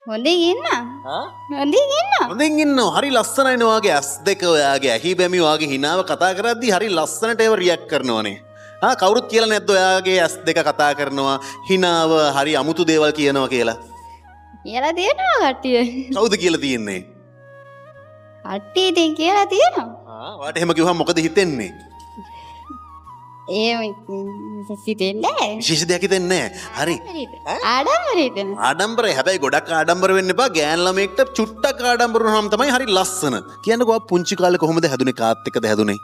හොඳින් ඉන්න. ආ හොඳින් ඉන්න. හොඳින් ඉන්නවා. හරි ලස්සනයිනේ ඔයාගේ ඇස් දෙක ඔයාගේ ඇහි බැමි ඔයාගේ හිනාව කතා කරද්දී හරි ලස්සනට ඒව රියැක්ට් කරනවනේ. කවුරුත් කියලා නැද්ද ඔයාගේ ඇස් දෙක කතා කරනවා හිනාව හරි අමුතු දේවල් කියනවා කියලා? කියලා තියෙනවා කට්ටිය. කවුද කියලා තියෙන්නේ? කට්ටිය ඉතින් කියලා තියෙනවා. ඔයාට එහෙම කිව්වම මොකද හිතෙන්නේ? ඒ සිතෙන්නේ විශේෂ දෙයක් හිතෙන්නේ නැහැ. හරි. ආඩම්බරෙට. ආඩම්බරයි. හැබැයි ගොඩක් ආඩම්බර වෙන්න එපා. ගෑන් ළමයෙක්ට චුට්ටක් ආඩම්බර වුණාම තමයි හරි ලස්සන. කියන්නකෝ පුංචි කාලේ කොහොමද හැදුනේ? කාත් එක්කද හැදුනේ?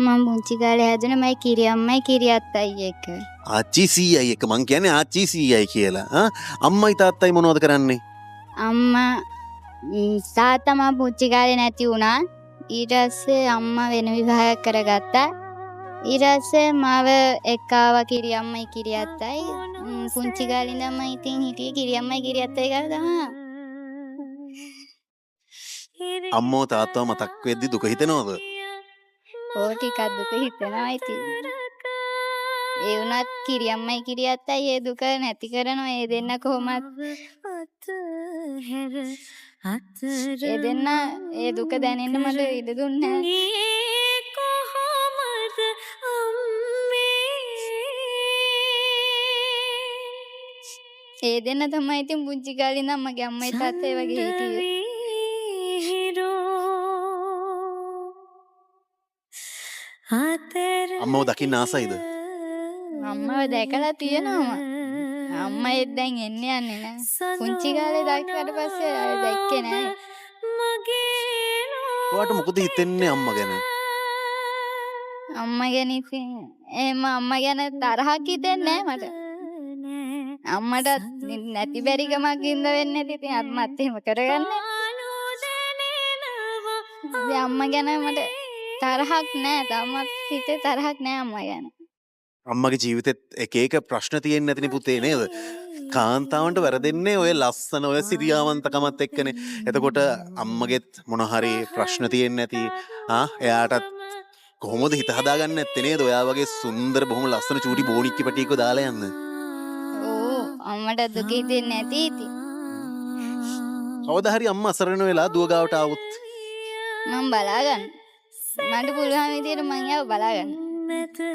මම පුංචි කාලේ හැදුනේ මයි කිරි අම්මයි කිරි අත්තයි එක්ක. ආච්චි සීයයි එක මං කියන්නේ ආච්චි සීයයි කියලා. අම්මයි තාත්තයි මොනවද කරන්නේ? අම්මා තාත්තා මම පුංචි කාලේ නැති වුණා. ඊට පස්සේ අම්මා වෙන විවාහයක් කරගත්තා. ඊට පස්සේ මාව එක්කාවා කිරි අම්මයි කිරි අත්තයි. පුංචි කාලේ ඉඳන්ම ඉතින් හිටියේ කිරි අම්මයි කිරි අත්තයි කියලා තමයි. අම්මෝ තාත්තව මතක් වෙද්දි දුක හිතෙනවද? ඕ ටිකක් දුක හිතෙනවා ඉතින්. ඒ වුණත් කිරි අම්මයි කිරි අත්තයි ඒ දුක නැති කරනවා. ඒ දෙන්න කොහොමත් ඒ දෙන්න ඒ දුක දැනෙන්න මට ඉඩ දුන්නේ නැහැ. ඒ දෙන්න තමයි ඉතින් පුංචි කාලේ ඉඳන් මගේ අම්මයි තාත්තයි වගේ හිටියේ. අම්මව දකින්න ආසයිද? අම්මව දැකලා තියෙනවා. අම්මා ඒත් දැන් එන්නේ යන්නේ නැහැ. පුංචි කාලේ දැක්කට පස්සේ ආයෙ දැක්කේ නැහැ. ඔයාට මොකද හිතෙන්නේ අම්මා ගැන? අම්මා ගැන ඉතින් එහෙම අම්මා ගැන තරහක් හිතෙන්නේ නැහැ මට. අම්මට නැති බැරිකමක් ඉඳ වෙන්නේ නැති ඉතින් අම්මත් එහෙම කරගන්නේ. ඉතින් අම්මා ගැන මට තරහක් නැහැ. තාමත් හිතේ තරහක් නැහැ අම්මා ගැන. අම්මගේ ජීවිතෙත් එක එක ප්‍රශ්න තියෙන්නේ නැතිනේ පුතේ නේද? කාන්තාවන්ට වැරදෙන්නේ ඔය ලස්සන ඔය සිරියාවන්තකමත් එක්කනේ. එතකොට අම්මගෙත් මොන හරි ප්‍රශ්න තියෙන්නේ නැති එයාටත් කොහොමද හිත හදාගන්නේ නැත්තේ නේද? ඔයා වගේ සුන්දර බොහොම ලස්සන චූටි බෝනික්කි පැටියෙක්ව දාලා යන්න. අම්මට දුක හිතෙන්නේ නැති ඉතින්. කවදා හරි අම්මා අසරණ වෙලා දුව ගාවට ආවොත් මම බලාගන්න. මට පුළුවන් විදියට මං යාව බලාගන්න.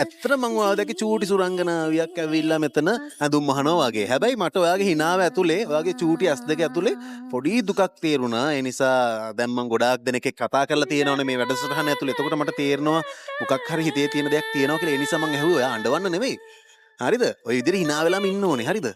ඇත්තට මං ඔයාව දැක්කේ චූටි සුරංගනාවියක් ඇවිල්ලා මෙතන ඇඳුම් මහනවා වගේ. හැබැයි මට ඔයාගේ හිනාව ඇතුලේ ඔයාගේ චූටි ඇස් දෙක ඇතුලේ පොඩි දුකක් තේරුණා. ඒ නිසා දැන් මං ගොඩාක් දෙනෙක් කතා කරලා තියෙනවනේ මේ වැඩසටහන ඇතුලේ. එතකොට මට තේරෙනවා මොකක් හරි හිතේ තියෙන දෙයක් තියෙනවා කියලා. ඒ නිසා මං ඇහුවා ඔයා අඬවන්න නෙවෙයි. හරිද? ඔය විදිහට hina වෙලාම ඉන්න ඕනේ. හරිද?